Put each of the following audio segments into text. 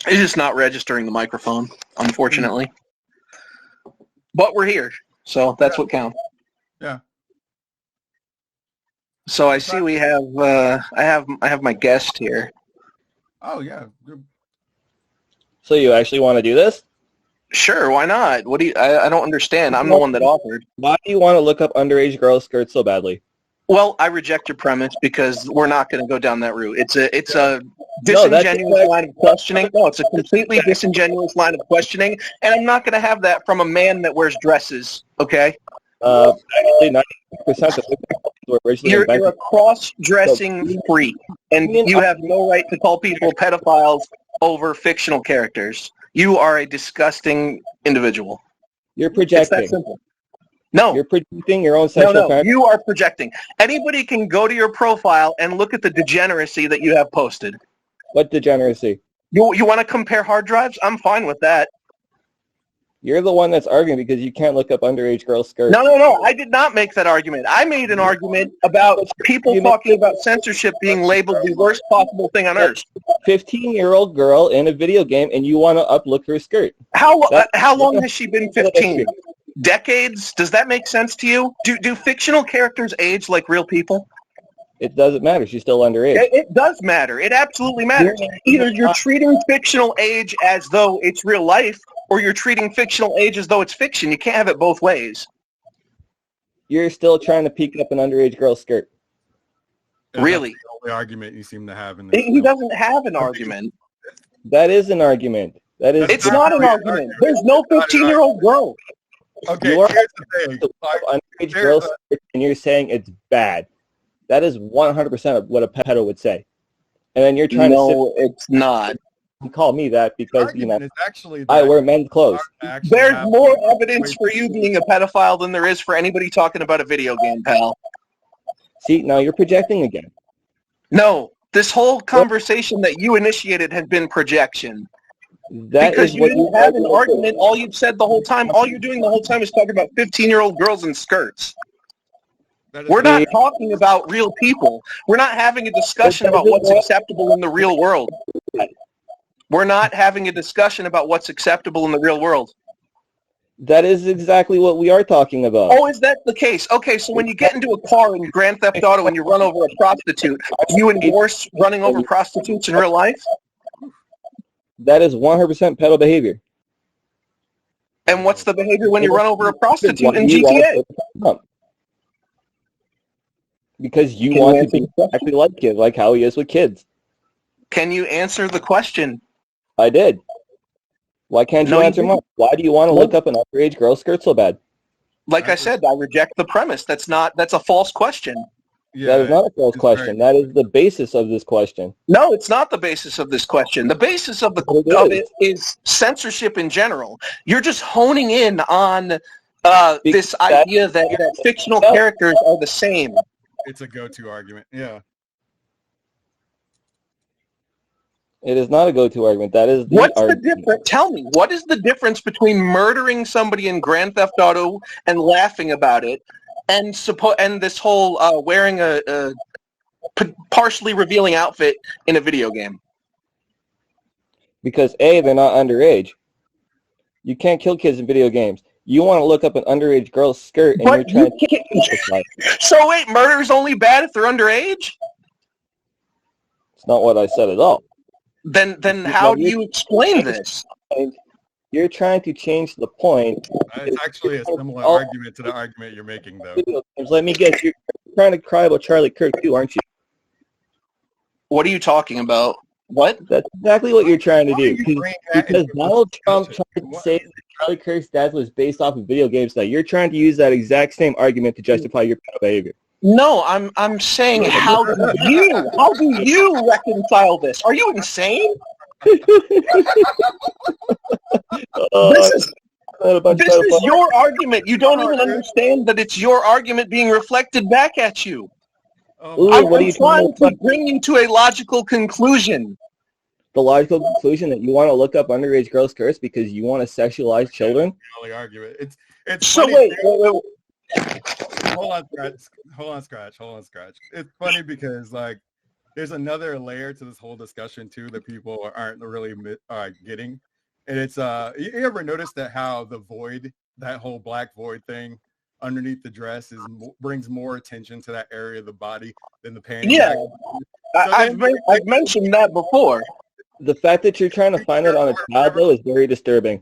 It's just not registering the microphone, unfortunately. But we're here, so that's what counts. Yeah. So I see we have I have my guest here. Oh yeah. So you actually want to do this? Sure, why not? What do you? I don't understand. I'm the one that offered. Why do you want to look up underage girls' skirts so badly? Well, I reject your premise because we're not going to go down that route. It's a disingenuous line of questioning. No, it's a completely disingenuous line of questioning, and I'm not going to have that from a man that wears dresses. Okay. Actually, 90% of were originally You're invented. a cross-dressing freak, and you have no right to call people pedophiles over fictional characters. You are a disgusting individual. You're It's projecting. that simple. No. You're projecting your own sexual fantasy. You are projecting. Anybody can go to your profile and look at the degeneracy that you have posted. What degeneracy? You want to compare hard drives? I'm fine with that. You're the one that's arguing because you can't look up underage girls' skirts. No. I did not make that argument. I made an argument about people talking about censorship being labeled the worst possible thing on earth. 15-year-old girl in a video game, and you want to uplook her skirt. How long has she been 15? Decades? Does that make sense to you? Do fictional characters age like real people? It doesn't matter. She's still underage. It does matter. It absolutely matters. Either you're treating fictional age as though it's real life, or you're treating fictional age as though it's fiction. You can't have it both ways. You're still trying to peek up an underage girl's skirt. Really? That's the only argument you seem to have in this. He doesn't have an argument. That is an argument. It's not an argument. There's no 15-year-old girl. Okay, You're here's the thing. Underage girl's skirt, and you're saying it's bad. That is 100% of what a pedo would say. And then you're trying to No, it's not. You call me that because, Actually I wear men's clothes. There's more evidence for you being a pedophile than there is for anybody talking about a video game, pal. See, now you're projecting again. No, this whole conversation that you initiated has been projection. Because you didn't have an argument. All you've said the whole time, all you're doing the whole time is talking about 15-year-old girls in skirts. We're not talking about real people. We're not having a discussion about what's acceptable in the real world. We're not having a discussion about what's acceptable in the real world. That is exactly what we are talking about. Oh, is that the case? Okay, so when you get into a car in Grand Theft Auto and you run over a prostitute, do you endorse running over prostitutes in real life? That is 100% pedo behavior. And what's the behavior when you run over a prostitute in GTA? Because you want to be exactly like kids, like how he is with kids. Can you answer the question? I did. Why can't you answer mine? Why do you want to look up an underage girl's skirt so bad? Like I said, I reject the premise. That's a false question. Yeah, that is not a false question. That is the basis of this question. No, it's not the basis of this question. The basis of it is censorship in general. You're just honing in on this idea that fictional characters are the same. It's a go-to argument. Yeah. It is not a go-to argument. That is the What's argument. the difference? Tell me, what is the difference between murdering somebody in Grand Theft Auto and laughing about it, and this whole wearing a partially revealing outfit in a video game? Because A, they're not underage. You can't kill kids in video games. You want to look up an underage girl's skirt, and you're trying to... So wait, murder is only bad if they're underage? It's not what I said at all. Then how do you explain this? You're trying to change the point. It's actually a similar argument to the argument you're making, though. Let me guess, you're trying to cry about Charlie Kirk too, aren't you? What are you talking about? What? That's exactly what you're trying to do. Because Donald Trump tried to say that Charlie Kirk's death was based off of video games. Now you're trying to use that exact same argument to justify your behavior. No, I'm saying how do you reconcile this? Are you insane? This is your argument. You don't even understand that it's your argument being reflected back at you. I'm trying to bring you to a logical conclusion. The logical conclusion that you want to look up underage girls' skirts because you want to sexualize children? Argument. It's so funny. Wait. Hold on, Scratch. It's funny because, like, there's another layer to this whole discussion too that people aren't really getting, and it's you ever notice that how the void, that whole black void thing underneath the dress, brings more attention to that area of the body than the panties? Yeah, I've mentioned that before. The fact that you're trying to find it on a child, though, is very disturbing.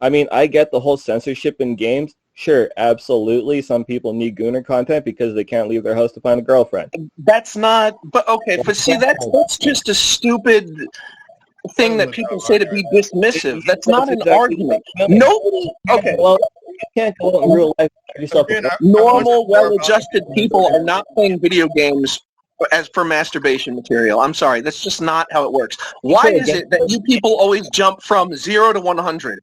I mean, I get the whole censorship in games. Sure, absolutely. Some people need gooner content because they can't leave their house to find a girlfriend. That's not, but okay, but see, that's just a stupid thing that people say to be dismissive. That's not an argument. Nobody, okay. Well, you can't go out in real life and yourself. Normal, well-adjusted people are not playing video games as for masturbation material. I'm sorry, that's just not how it works. Why is it that you people always jump from 0 to 100?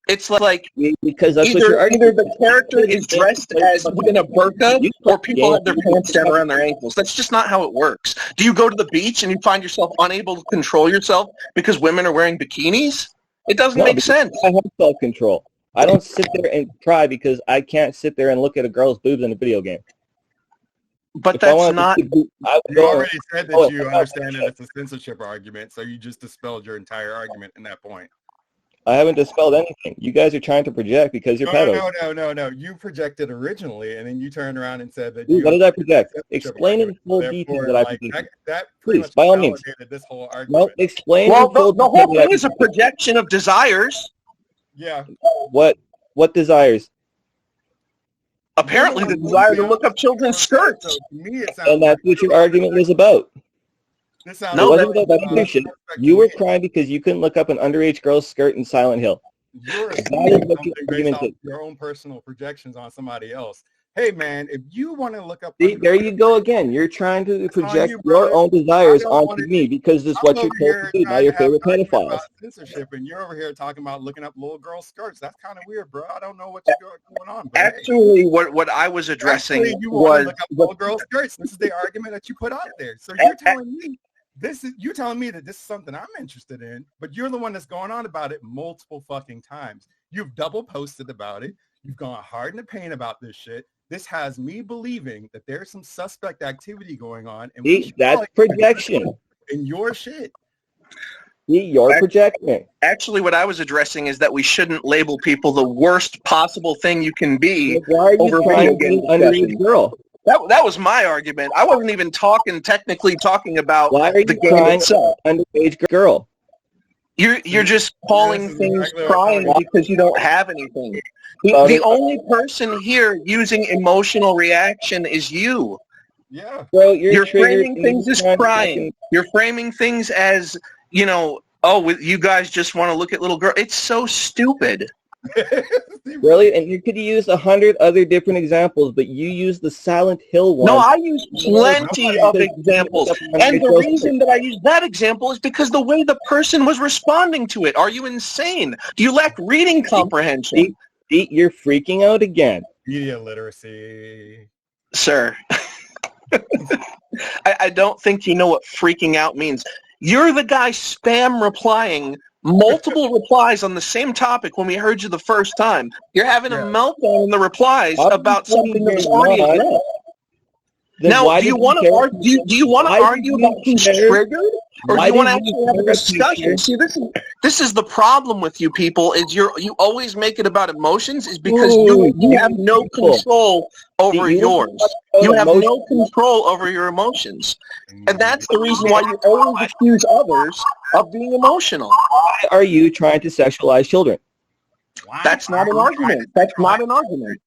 It's like because that's either the character is dressed as in a burqa or people have their pants down around their ankles. That's just not how it works. Do you go to the beach and you find yourself unable to control yourself because women are wearing bikinis? It doesn't make sense. I have self-control. I don't sit there and cry because I can't sit there and look at a girl's boobs in a video game. But that's not... You already said that you understand that it's a censorship argument, so you just dispelled your entire argument in that point. I haven't dispelled anything. You guys are trying to project because you're pedos. No. You projected originally, and then you turned around and said that what did I project? Explain in full detail that I projected. That please, by all means. This whole argument. No, explain. Well, the whole thing is a projection of desires. Yeah. What desires? Apparently the desire to look up children's skirts. So to me, it and that's what your argument was about. No, it wasn't about that shit. You were crying because you couldn't look up an underage girl's skirt in Silent Hill. You're based off your own personal projections on somebody else. Hey, man, if you want to look up... See, there you go again. You're trying to project your own desires onto me because this is what you're told to do by your favorite pedophiles. Censorship, and you're over here talking about looking up little girl skirts. That's kind of weird, bro. I don't know what's going on. Bro. Actually, what I was addressing was... look up little girl skirts. This is the argument that you put out there. So you're telling me... You're telling me that this is something I'm interested in, but you're the one that's going on about it multiple fucking times. You've double posted about it. You've gone hard in the paint about this shit. This has me believing that there's some suspect activity going on. And that's projection. In your shit. You're projecting. Actually, what I was addressing is that we shouldn't label people the worst possible thing you can be over video game underage girl. That was my argument. I wasn't even technically talking about the game itself. Underage girl. You're just calling things crying because you don't have anything. The only person here using emotional reaction is you. Yeah. Bro, you're framing things as crying. You're framing things as, you guys just want to look at little girl. It's so stupid. Really? And you could use 100 other different examples, but you use the Silent Hill one. No, I use plenty of examples. And the reason that I use that example is because the way the person was responding to it. Are you insane? Do you lack reading comprehension? You're freaking out again. Media literacy. Sir. I don't think you know what freaking out means. You're the guy spam replying multiple replies on the same topic when we heard you the first time. You're having a meltdown in the replies about something that was already addressed. Now, do you want to argue about who's triggered, or do you want to actually have a discussion? See, this is the problem with you people. Is you always make it about emotions? Is because you have no control over yours. You have no control over your emotions, and that's the reason why you always accuse others of being emotional. Why are you trying to sexualize children? That's not an argument. That's not an argument.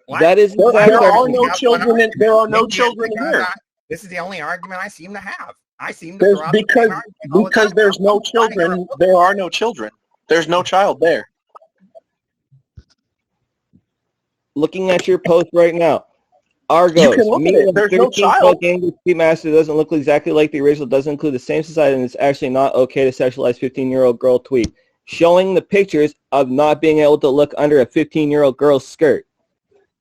What? That is there are no children. There are no children here. This is the only argument I seem to have. I seem to because there's no children. There are no children. There's no child there. Looking at your post right now, Argos. You can look at it. There's no child. Game with Master doesn't look exactly like the original. Doesn't include the same society, and it's actually not okay to sexualize 15-year-old girl tweet, showing the pictures of not being able to look under a 15-year-old girl's skirt.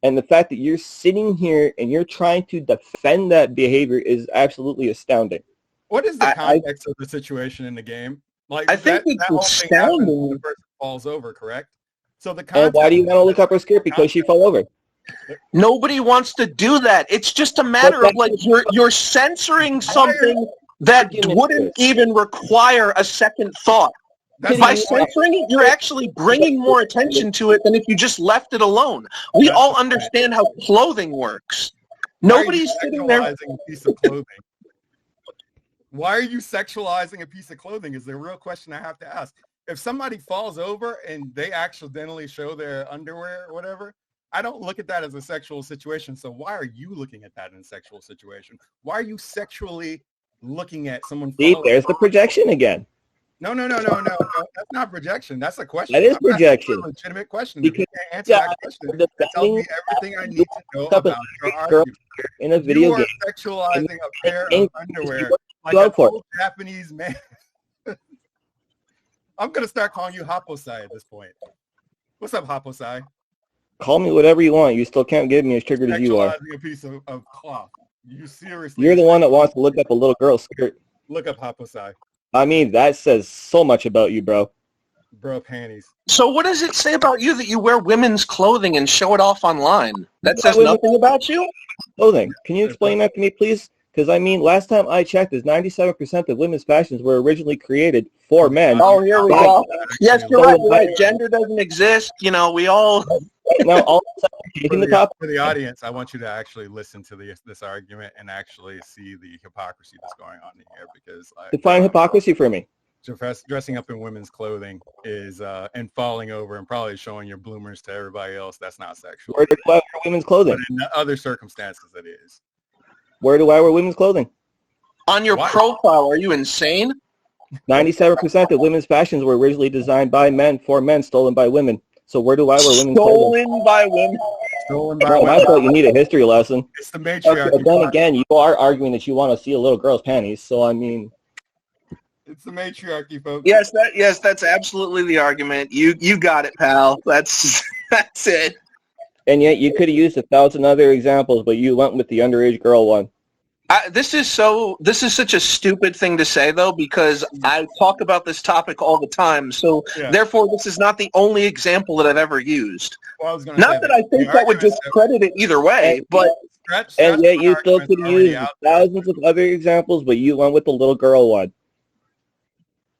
And the fact that you're sitting here and you're trying to defend that behavior is absolutely astounding. What is the context of the situation in the game? Like, I think it's astounding. When the person falls over, correct? So the context. And why do you want to look up her skirt? Because she fell over. Nobody wants to do that. It's just a matter of like you're censoring something that wouldn't even require a second thought. By censoring it, you're actually bringing more attention to it than if you just left it alone. We all understand how clothing works. Nobody's sitting there. A piece of clothing. Why are you sexualizing a piece of clothing is the real question I have to ask. If somebody falls over and they accidentally show their underwear or whatever, I don't look at that as a sexual situation. So why are you looking at that in a sexual situation? Why are you sexually looking at someone? See, there's the projection again. No. That's not projection. That's a question. That is projection. A legitimate question. Because, if you can't answer that question, tell me everything I need to know about your argument. In a video game. You are sexualizing a pair of underwear like an old Japanese man. I'm going to start calling you Haposai at this point. What's up, Haposai? Call me whatever you want. You still can't get me as triggered as you are. Sexualizing a piece of cloth. You seriously? You're the one that wants to look up a little girl's skirt. Look up Haposai. I mean, that says so much about you, bro. Bro, panties. So what does it say about you that you wear women's clothing and show it off online? That says nothing about you? Clothing. Can you explain that to me, please? Because, I mean, last time I checked, is 97% of women's fashions were originally created for men. Oh, here we go. Yes, you're right. You're right. Gender doesn't exist. You know, we all... No, all taking the top. For the audience, I want you to actually listen to this argument and actually see the hypocrisy that's going on in here. Because define hypocrisy for me. Dressing up in women's clothing is and falling over and probably showing your bloomers to everybody else. That's not sexual. Where do I wear women's clothing? But in other circumstances, it is. Where do I wear women's clothing? On your profile, are you insane? 97% of women's fashions were originally designed by men for men, stolen by women. So where do I wear women's clothing? Stolen by women. Stolen by women. I thought you need a history lesson. It's the matriarchy. But then again, you are arguing that you want to see a little girl's panties. So I mean, it's the matriarchy, folks. Yes, that's absolutely the argument. You got it, pal. That's it. And yet you could have used 1,000 other examples, but you went with the underage girl one. This is such a stupid thing to say, though, because I talk about this topic all the time. So therefore, this is not the only example that I've ever used. Well, not that I think that would discredit it either way, but and yet you still could use thousands of other examples, but you went with the little girl one.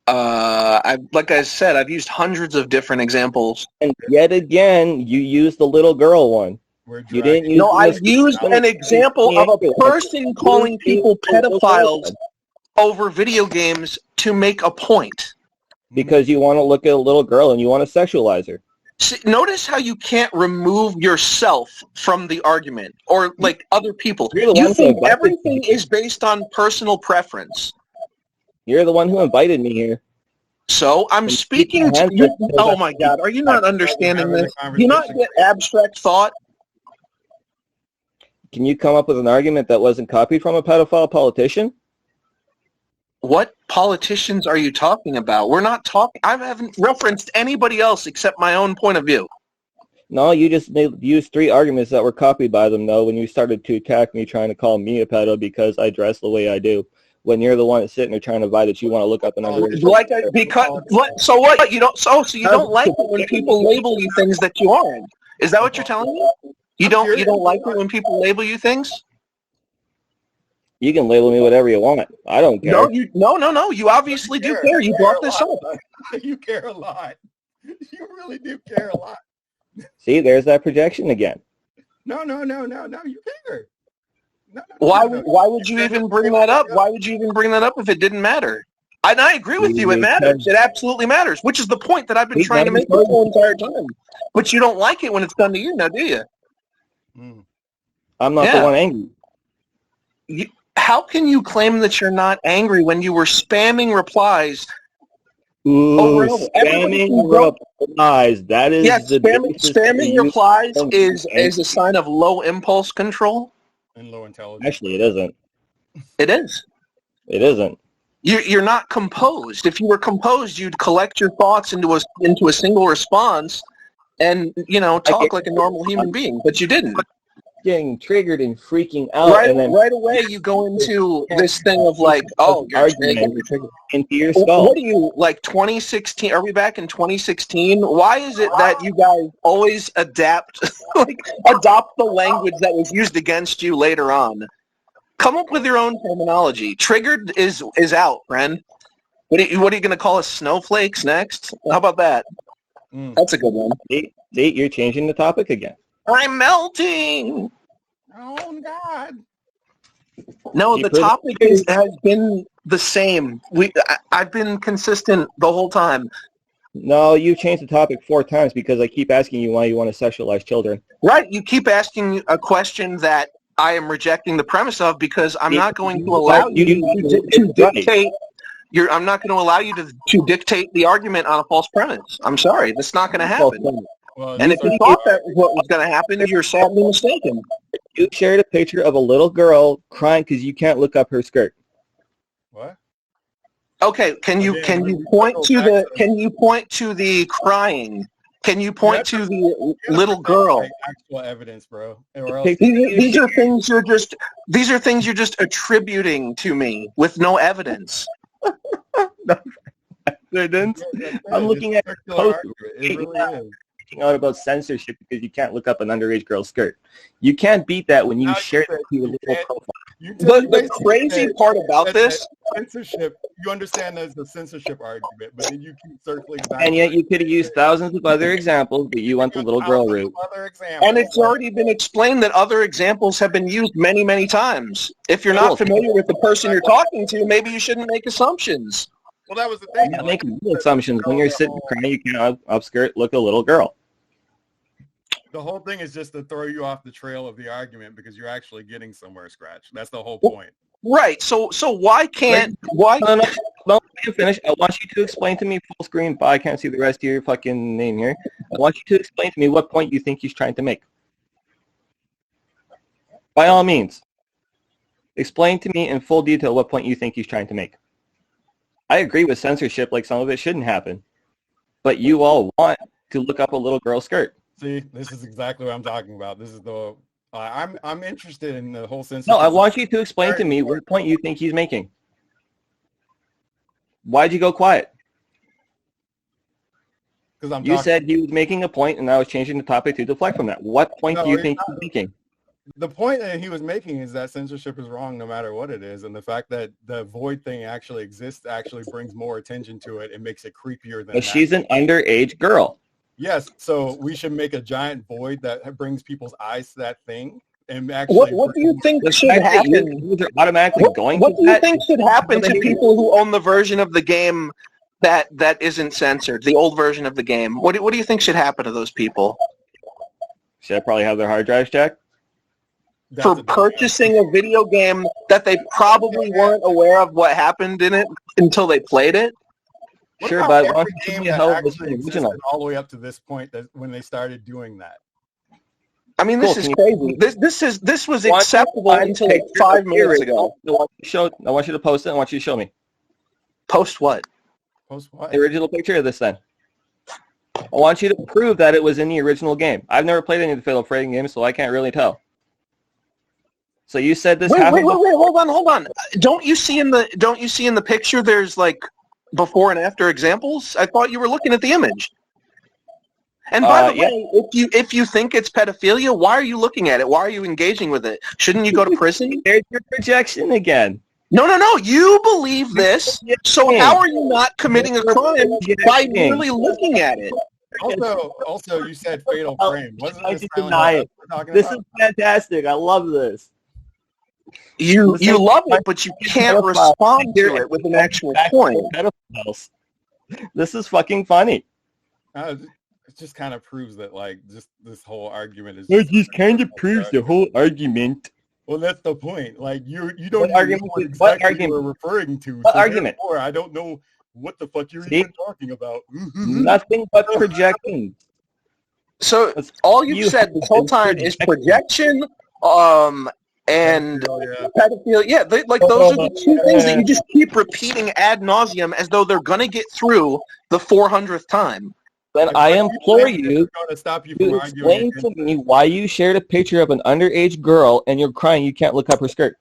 Like I said, I've used hundreds of different examples. And yet again, you used the little girl one. You didn't use I've used an example of a person calling people pedophiles over video games to make a point. Because you want to look at a little girl and you want to sexualize her. See, notice how you can't remove yourself from the argument or like other people. You think everything is based on personal preference. You're the one who invited me here. So I'm speaking to you. Oh my God, are you not understanding this? Do you not get abstract thought? Can you come up with an argument that wasn't copied from a pedophile politician? What politicians are you talking about? We're not talking. I haven't referenced anybody else except my own point of view. No, you just used 3 arguments that were copied by them, though, when you started to attack me trying to call me a pedo because I dress the way I do. When you're the one that's sitting there trying to buy that you want to look up and under. So what? You don't. So you don't like it when people label you things that you aren't. Is that what you're telling me? You don't like it when people label you things? You can label me whatever you want. I don't care. No. You obviously do care. You brought this up. You care a lot. You really do care a lot. See, there's that projection again. No. You care. No. Why would you even bring that up? Why would you even bring that up if it didn't matter? And I agree with you. It matters. It absolutely matters, which is the point that I've been trying to make the whole entire time. But you don't like it when it's done to you, now do you? I'm not the one angry. How can you claim that you're not angry when you were spamming replies? Spamming replies. That is spamming replies is a sign of low impulse control and low intelligence. Actually, it isn't. It is. It isn't. You're not composed. If you were composed, you'd collect your thoughts into a single response, and talk like a normal human being. But you didn't. Getting triggered and freaking out, and then right away you go into this thing of like, oh, you're triggered. Into your skull. What are you, like 2016? Are we back in 2016? Why is it that you guys always adopt the language that was used against you later on? Come up with your own terminology. Triggered is out, friend. What are you going to call us, snowflakes next? How about that? That's a good one. Nate, you're changing the topic again. I'm melting. Oh, God. No, the topic has been the same. I've been consistent the whole time. No, you changed the topic 4 times because I keep asking you why you want to sexualize children. Right. You keep asking a question that I am rejecting the premise of because I'm not going to allow you to dictate. I'm not going to allow you to dictate the argument on a false premise. I'm sorry. That's not going to happen. Well, And if you thought that was what was going to happen, you're sadly mistaken. You shared a picture of a little girl crying because you can't look up her skirt. What? Okay, can you point to the crying? Can you point to the little girl? Like actual evidence, bro. Or else These are things you're just attributing to me with no evidence. I'm looking at post out about censorship because you can't look up an underage girl's skirt. You can't beat that when you share it to your little profile. The crazy part about this censorship, you understand there's a censorship argument, but then you keep circling back. And yet you could have used thousands of other examples, but you went the little girl route. And it's already been explained that other examples have been used many, many times. If you're not familiar with the person you're talking to, maybe you shouldn't make assumptions. Well, that was the thing. You're not making real assumptions. When you're sitting crying, you can't upskirt, look a little girl. The whole thing is just to throw you off the trail of the argument because you're actually getting somewhere, Scratch. That's the whole point. Right. So why can't No, let me finish. I want you to explain to me full screen, but I can't see the rest of your fucking name here. I want you to explain to me what point you think he's trying to make. By all means, explain to me in full detail what point you think he's trying to make. I agree with censorship, like some of it shouldn't happen, but you all want to look up a little girl's skirt. See, this is exactly what I'm talking about. This is the I'm interested in the whole censorship. No, I want you to explain to me what point you think he's making. Why'd you go quiet? Because you said he was making a point, and I was changing the topic to deflect from that. What point do you think he's making? The point that he was making is that censorship is wrong no matter what it is, and the fact that the void thing actually exists actually brings more attention to it and makes it creepier than But she's an underage girl. Yes, so we should make a giant void that brings people's eyes to that thing. And actually, what do you think should happen? What do you think should happen to people who own the version of the game that isn't censored, the old version of the game? What do you think should happen to those people? Should I probably have their hard drives checked? For purchasing a video game that they probably weren't aware of what happened in it until they played it? Sure, but every game that actually existed all the way up to this point that when they started doing that. I mean, this is crazy. This was acceptable until like 5 minutes ago. I want you to post it. I want you to show me. Post what? Post what? The original picture of this then. I want you to prove that it was in the original game. I've never played any of the Fatal Frame games, so I can't really tell. So you said this happened. Wait, hold on. Don't you see in the picture there's like before and after examples? I thought you were looking at the image. And by the way, if you think it's pedophilia, why are you looking at it? Why are you engaging with it? Shouldn't you go to prison? There's your projection again. No. You believe this, so how are you not committing a crime by merely looking at it? Also, you said Fatal Frame. Wasn't this This is fantastic. I love this. You love it, but you can't respond to it with an actual point. This is fucking funny. It just kind of proves that, like, just this whole argument is. It just kind of proves the whole argument. Well, that's the point. Like, you don't know what argument you're referring to. What argument? I don't know what the fuck you're even talking about. Nothing but projection. So all you've said this whole time is projection, and pedophilia. Yeah, those are the two things that you just keep repeating ad nauseum as though they're gonna get through the 400th time. Then I implore you to explain to me why you shared a picture of an underage girl and you're crying you can't look up her skirt.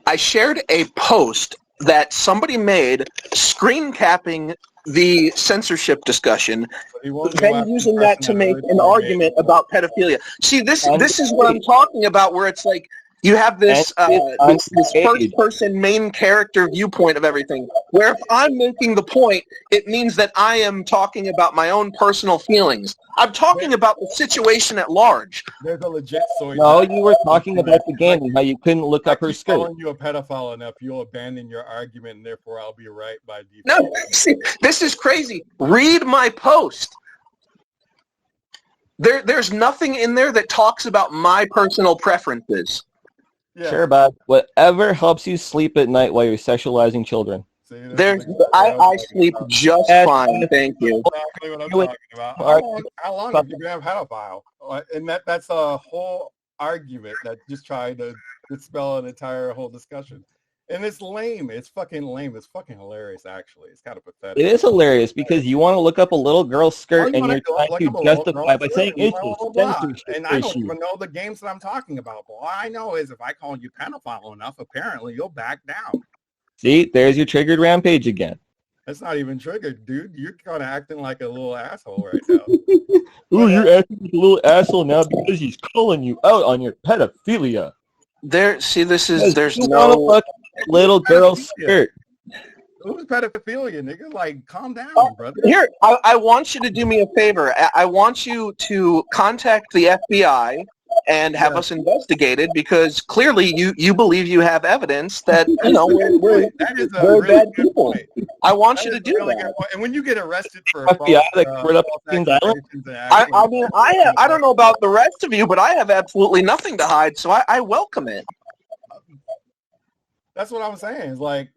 I shared a post that somebody made screen capping the censorship discussion, then using that to make an argument about pedophilia. See, this is what I'm talking about, where it's like You have this this age. first-person main character viewpoint of everything, where if I'm making the point, it means that I am talking about my own personal feelings. I'm talking about the situation at large. There's a legit soy. No, you were talking about the game and how you couldn't look up her skirt. Calling you a pedophile enough, you'll abandon your argument, and therefore I'll be right by default. No, see, this is crazy. Read my post. There's nothing in there that talks about my personal preferences. Yeah. Sure, bud. Whatever helps you sleep at night while you're sexualizing children. See, I sleep just fine, thank you. Exactly what I'm talking about. How long have you been a pedophile? And that's a whole argument that just tried to dispel an entire whole discussion. And it's lame. It's fucking lame. It's fucking hilarious, actually. It's kind of pathetic. It is hilarious because you want to look up a little girl's skirt and you're trying to justify by saying it's a censorship and I don't issue. even know the games that I'm talking about. But all I know is if I call you pedophile enough, apparently you'll back down. See, there's your triggered rampage again. That's not even triggered, dude. You're kind of acting like a little asshole right now. Ooh, you're acting like a little asshole now because he's calling you out on your pedophilia. There's You no want to look at little girl's skirt. Who's pedophilia, nigga? Like, calm down, brother. Here, I want you to do me a favor. I want you to contact the FBI and have us investigated because clearly you believe you have evidence that we're bad people. I want you to do that. And when you get arrested for FBI that covered up Kings Island? I mean, I don't know about the rest of you, but I have absolutely nothing to hide, so I welcome it. That's what I'm saying. It's like,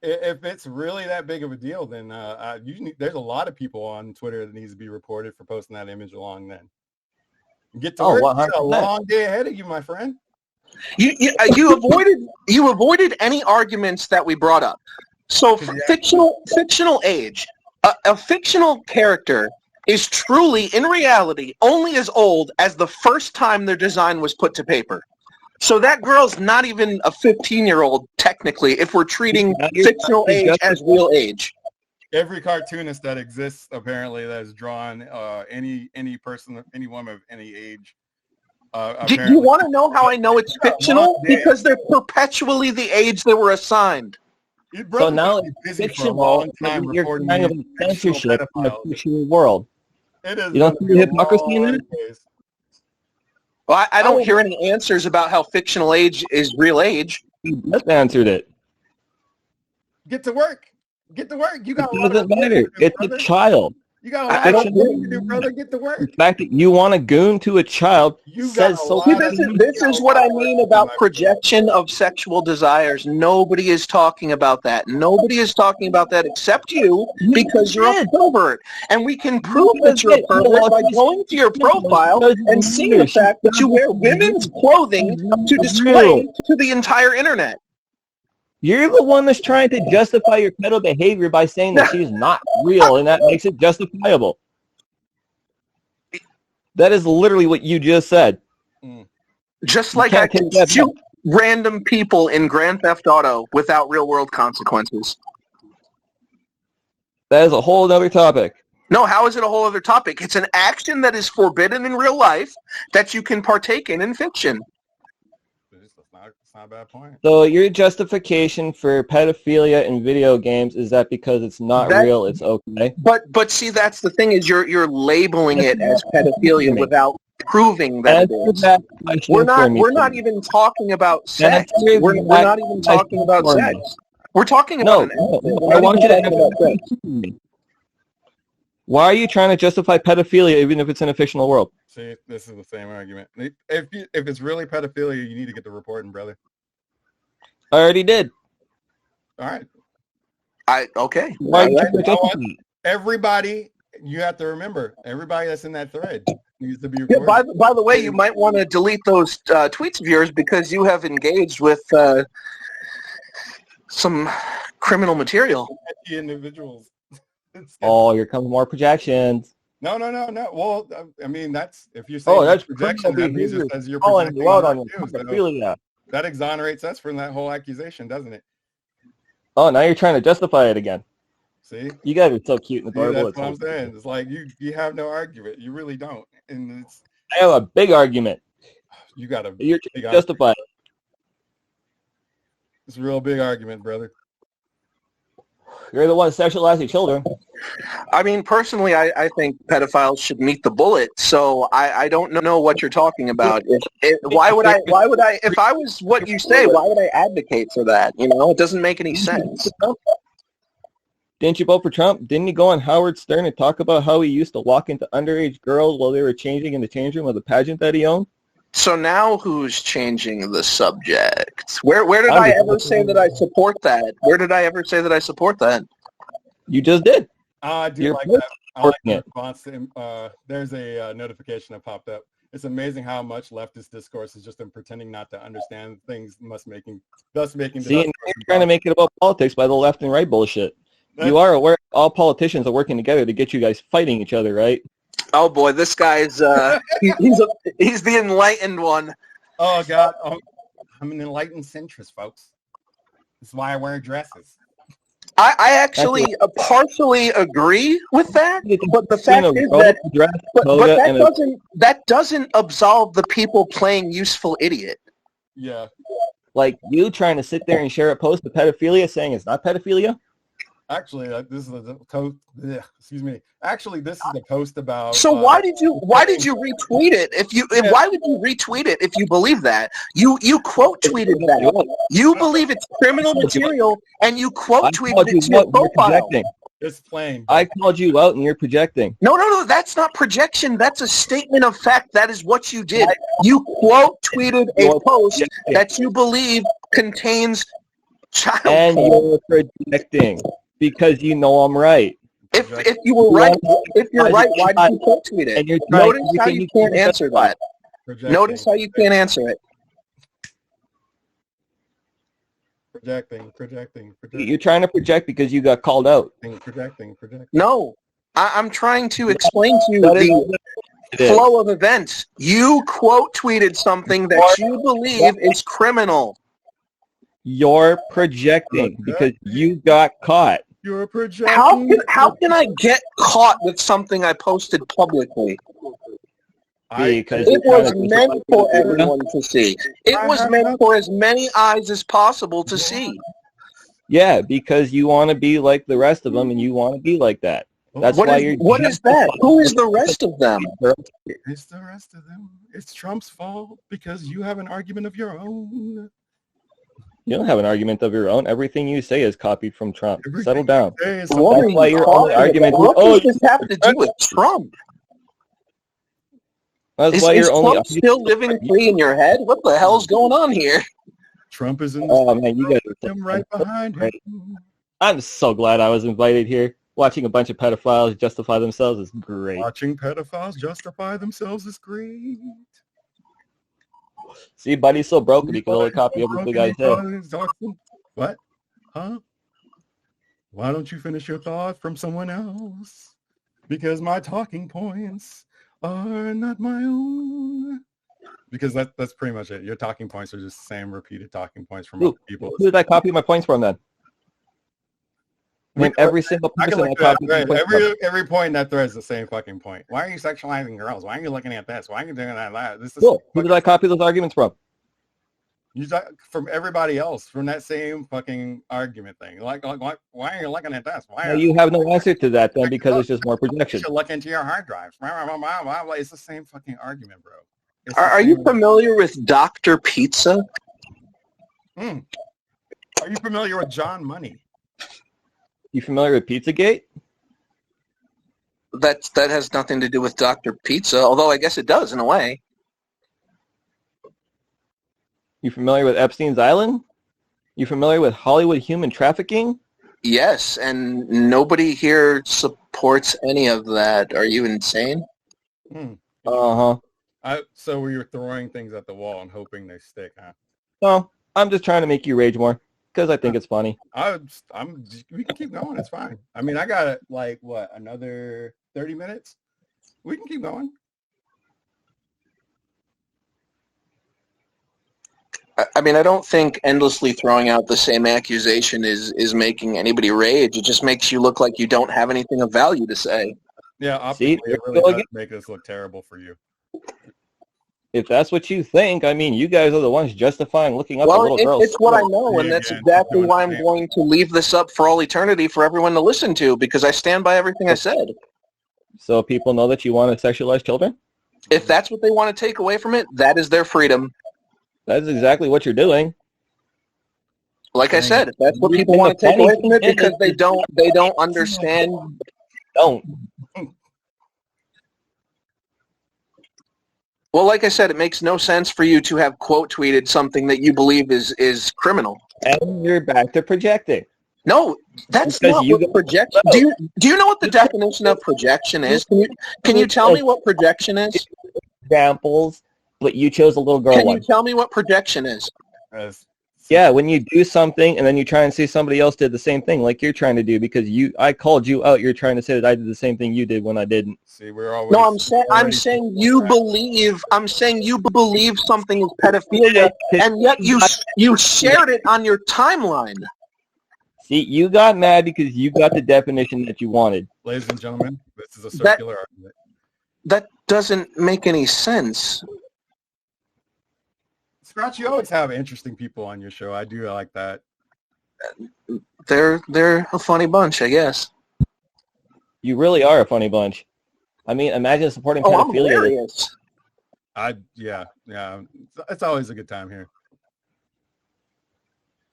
if it's really that big of a deal, then there's a lot of people on Twitter that needs to be reported for posting that image along then. Get to work. You got a long day ahead of you, my friend. You avoided any arguments that we brought up. So fictional age, a fictional character is truly, in reality, only as old as the first time their design was put to paper. So that girl's not even a 15-year-old, technically, if we're treating fictional age as real age. Every cartoonist that exists, apparently, that has drawn any person, any woman of any age. Do you want to know how I know it's fictional? Because they're perpetually the age they were assigned. So now it's fictional. You're kind of censorship in a fictional world. You don't see the hypocrisy in it? Well, I don't hear any answers about how fictional age is real age. You just answered it. Get to work. Get to work. You got. It doesn't matter. It's a child. You got a lot of work to do, brother. Get to work. The fact that you want to goon to a child says so. This is what I mean about projection of sexual desires. Nobody is talking about that. Nobody is talking about that except you because you're a pervert. And we can prove that you're a pervert by going to your profile and seeing the fact that you wear women's clothing to display to the entire internet. You're the one that's trying to justify your pedo behavior by saying that she's not real, and that makes it justifiable. That is literally what you just said. Just like I can shoot random people in Grand Theft Auto without real-world consequences. That is a whole other topic. No, how is it a whole other topic? It's an action that is forbidden in real life that you can partake in fiction. It's not a bad point. So your justification for pedophilia in video games is that because it's not real, it's okay? But see, that's the thing is you're labeling it as pedophilia without proving that it is. We're not even talking about sex. We're not even talking about sex. We're talking about I want you to answer sex. Why are you trying to justify pedophilia even if it's in a fictional world? See, this is the same argument. If it's really pedophilia, you need to get the reporting, brother. I already did. All right. Okay. Why are you trying to justify it? Everybody, you have to remember, everybody that's in that thread needs to be reported. Yeah, by the way, you might want to delete those tweets of yours because you have engaged with some criminal material. Individuals. Oh, here comes more projections. No. Well, I mean, that's if you're saying that's projection, that means it says you're projecting on pedophilia. That exonerates us from that whole accusation, doesn't it? Oh, now you're trying to justify it again. See? You guys are so cute and adorable. That's what I'm saying. It's like you have no argument. You really don't. And I have a big argument. You got a You're trying to justify it. It's a real big argument, brother. You're the one sexualizing children. I mean, personally, I think pedophiles should meet the bullet. So I don't know what you're talking about. Why would I? If I was what you say, why would I advocate for that? You know, it doesn't make any sense. Didn't you vote for Trump? Didn't you go on Howard Stern and talk about how he used to walk into underage girls while they were changing in the change room of the pageant that he owned? So now who's changing the subject? Where did I ever say that I support that? Where did I ever say that I support that? You just did. I do like that. I like the response to him. There's a notification that popped up. It's amazing how much leftist discourse is just them pretending not to understand things, thus making. See, and you're trying to make it about politics by the left and right bullshit. You are aware all politicians are working together to get you guys fighting each other, right? Oh boy, this guy's he's the enlightened one. Oh God, I'm an enlightened centrist, folks. That's why I wear dresses. I actually partially agree with that, but the fact is that doesn't absolve the people playing useful idiot. Yeah. Like you trying to sit there and share a post of pedophilia saying it's not pedophilia? Actually, this is a post. Excuse me. Actually, this is a post about. So why did you retweet it? Why would you retweet it if you believe that? You quote tweeted that. You believe it's criminal material, and you quote tweeted it to your profile. It's plain. I called you out, and you're projecting. No. That's not projection. That's a statement of fact. That is what you did. You quote tweeted a post that you believe contains child porn. And you're projecting. Because you know I'm right. If you were right, if you're right, why did you quote tweet it? Notice how you can't answer that. Notice how you can't answer it. Projecting. You're trying to project because you got called out. Projecting. No, I'm trying to explain to you the flow of events. You quote tweeted something that you believe is criminal. You're projecting because you got caught. You're projecting. How can I get caught with something I posted publicly? Because it was meant for everyone to see. It was meant for as many eyes as possible to see. Yeah, because you want to be like the rest of them, and you want to be like that. That's what is that? Who is the rest of them? It's the rest of them. It's Trump's fault because you have an argument of your own. You don't have an argument of your own. Everything you say is copied from Trump. Settle down. That's why your only argument. What does this have to do with Trump? Is Trump still living free in your head? What the hell's going on here? Trump is in. Oh man, you guys are right behind him. I'm so glad I was invited here. Watching a bunch of pedophiles justify themselves is great. Watching pedophiles justify themselves is great. See, Buddy's so broken he can only copy everything I say. What? Huh? Why don't you finish your thought from someone else? Because my talking points are not my own. Because that's pretty much it. Your talking points are just the same repeated talking points from other people. Who did I copy my points from then? Every single person I copied every point in that thread is the same fucking point. Why are you sexualizing girls? Why are you looking at this? Why are you doing that? This is cool. Who did I copy those arguments from? You from everybody else from that same fucking argument thing. Like why are you looking at this? Why? You have no answer to that then because it's just more projection. You should look into your hard drives. It's the same fucking argument, bro. Are you familiar with Dr. Pizza? Are you familiar with John Money? You familiar with Pizzagate? That has nothing to do with Dr. Pizza, although I guess it does in a way. You familiar with Epstein's Island? You familiar with Hollywood human trafficking? Yes, and nobody here supports any of that. Are you insane? Uh-huh. So we were throwing things at the wall and hoping they stick, huh? No, I'm just trying to make you rage more. Because I think it's funny. We can keep going. It's fine. I mean, I got another 30 minutes? We can keep going. I mean, I don't think endlessly throwing out the same accusation is making anybody rage. It just makes you look like you don't have anything of value to say. Yeah, optically, it really does make us look terrible for you. if that's what you think, I mean, you guys are the ones justifying looking up at little girls. It's what I know, and that's exactly why I'm going to leave this up for all eternity for everyone to listen to, because I stand by everything I said. So people know that you want to sexualize children? If that's what they want to take away from it, that is their freedom. That's exactly what you're doing. Like I said, if that's what people want to take away from it because they don't understand. Don't. Well, like I said, it makes no sense for you to have quote tweeted something that you believe is criminal. And you're back to projecting. No, that's not what projection. Do you know what the definition of projection is? Can you tell me what projection is? Examples, but you chose a little girl one. Can you tell me what projection is? Yeah, when you do something and then you try and say somebody else did the same thing, like you're trying to do, because I called you out. You're trying to say that I did the same thing you did when I didn't. See, we're always. No, I'm saying you believe. I'm saying you believe something is pedophilia, and yet you shared it on your timeline. See, you got mad because you got the definition that you wanted. Ladies and gentlemen, this is a circular argument. That doesn't make any sense. Scratch, you always have interesting people on your show. I do like that. They're a funny bunch, I guess. You really are a funny bunch. I mean, imagine supporting pedophilia. I'm hilarious. Yeah. It's always a good time here.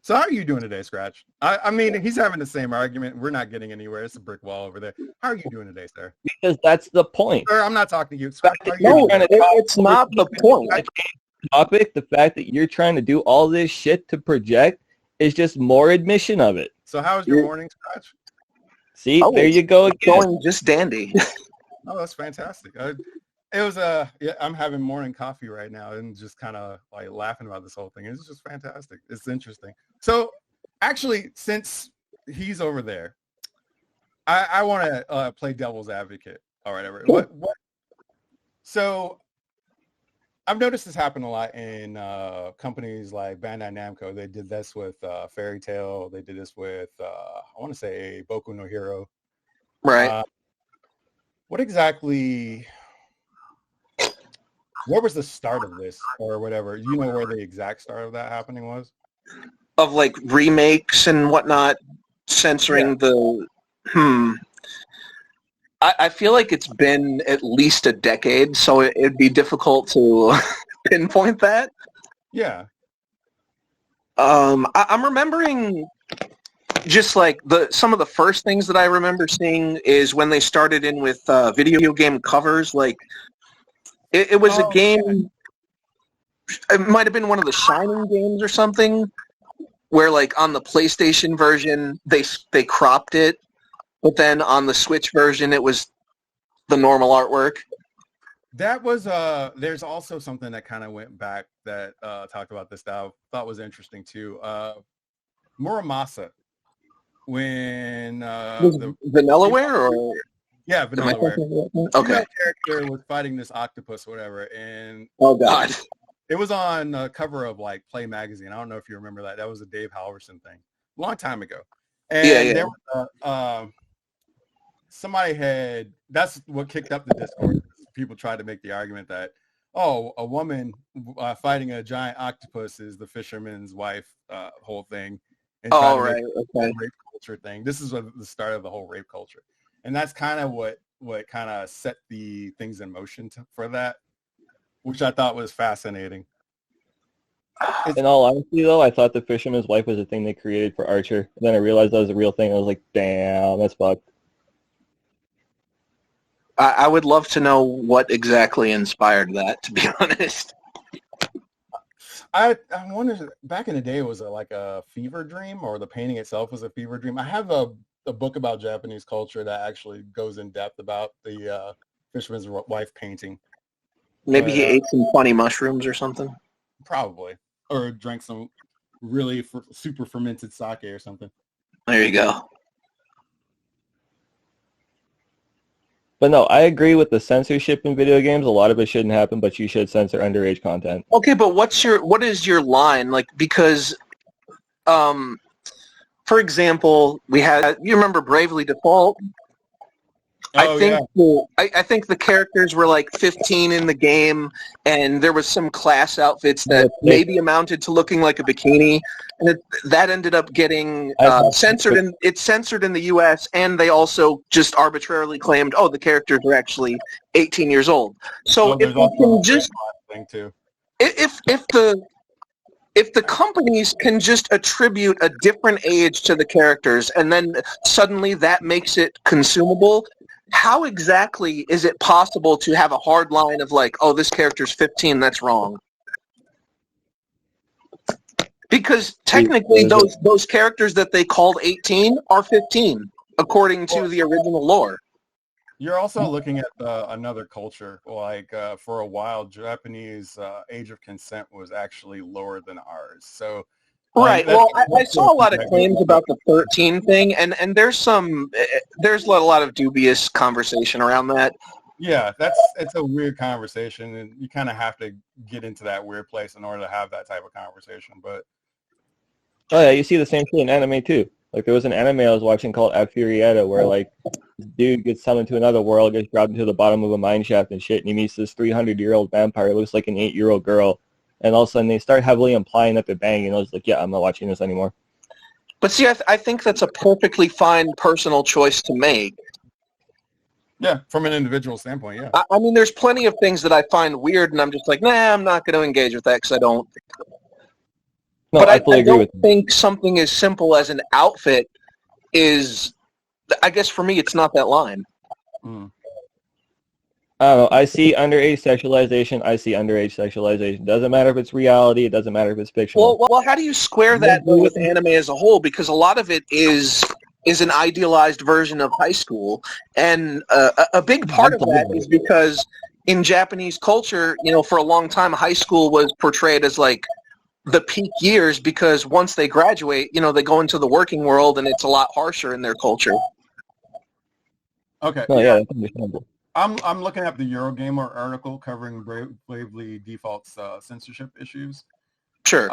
So how are you doing today, Scratch? I mean, he's having the same argument. We're not getting anywhere. It's a brick wall over there. How are you doing today, sir? Because that's the point. Sir, I'm not talking to you. Scratch, no, it's not the point. Topic, the fact that you're trying to do all this shit to project is just more admission of it. So how's your morning, Scratch? See, there you go again. Going just dandy. Oh, that's fantastic. I'm having morning coffee right now and just kind of like laughing about this whole thing. It's just fantastic. It's interesting. So actually, since he's over there, I want to play devil's advocate. All right, what? So I've noticed this happen a lot in companies like Bandai Namco. They did this with Fairy Tail. They did this with, I want to say, Boku no Hero. Right. What exactly, where was the start of this or whatever? You know where the exact start of that happening was? Of like remakes and whatnot, censoring the, I feel like it's been at least a decade, so it'd be difficult to pinpoint that. Yeah. I'm remembering just like some of the first things that I remember seeing is when they started in with video game covers. Like it was a game. It might have been one of the Shining games or something, where like on the PlayStation version they cropped it. But then on the Switch version, it was the normal artwork. That was, there's also something that kind of went back that talked about this that I thought was interesting too. Muramasa, when... Vanillaware or... Yeah, Vanillaware. Okay. The character was fighting this octopus or whatever, and... Oh, God. It was on the cover of like Play Magazine. I don't know if you remember that. That was a Dave Halverson thing. A long time ago. And there was somebody had, that's what kicked up the Discord. People tried to make the argument that, a woman fighting a giant octopus is the fisherman's wife whole thing. And right. Okay. Rape culture thing. This is the start of the whole rape culture. And that's kind of what kind of set the things in motion for that, which I thought was fascinating. In all honesty, though, I thought the fisherman's wife was a thing they created for Archer. And then I realized that was a real thing. I was like, damn, that's fucked. I would love to know what exactly inspired that, to be honest. I wonder, back in the day, was it like a fever dream, or the painting itself was a fever dream? I have a book about Japanese culture that actually goes in depth about the fisherman's wife painting. Maybe he ate some funny mushrooms or something? Probably. Or drank some really super fermented sake or something. There you go. But no, I agree with the censorship in video games. A lot of it shouldn't happen, but you should censor underage content. Okay, but what is your line? Like, because, for example, you remember Bravely Default? I think the characters were like 15 in the game, and there was some class outfits that maybe amounted to looking like a bikini, and that ended up getting censored. And it's censored in the U.S., and they also just arbitrarily claimed, oh, the characters are actually 18 years old. So if we can just thing too. If the companies can just attribute a different age to the characters, and then suddenly that makes it consumable. How exactly is it possible to have a hard line of like, oh, this character's 15, that's wrong? Because technically those characters that they called 18 are 15, according to the original lore. You're also looking at another culture. Like for a while, Japanese age of consent was actually lower than ours. So right. Well, I saw a lot of claims about the 13 thing, and there's a lot of dubious conversation around that. Yeah, it's a weird conversation, and you kind of have to get into that weird place in order to have that type of conversation. But oh yeah, you see the same thing in anime too. Like there was an anime I was watching called Afurieta where like dude gets summoned to another world, gets dropped into the bottom of a mine shaft and shit, and he meets this 300-year-old vampire who looks like an 8-year-old girl. And all of a sudden they start heavily implying that they're banging, and I was like, yeah, I'm not watching this anymore. But see, I think that's a perfectly fine personal choice to make. Yeah, from an individual standpoint, yeah. I mean, there's plenty of things that I find weird, and I'm just like, nah, I'm not going to engage with that because I don't. No, but I fully agree with you. I don't think something as simple as an outfit is, I guess for me, it's not that line. Mm. I don't know. I see underage sexualization. I see underage sexualization. Doesn't matter if it's reality. It doesn't matter if it's fictional. Well, how do you square that with anime as a whole? Because a lot of it is an idealized version of high school, and a big part of that is because in Japanese culture, for a long time, high school was portrayed as like the peak years because once they graduate, they go into the working world, and it's a lot harsher in their culture. Okay. Oh, yeah, that's understandable. I'm looking at the Eurogamer article covering Bravely Default's censorship issues. Sure.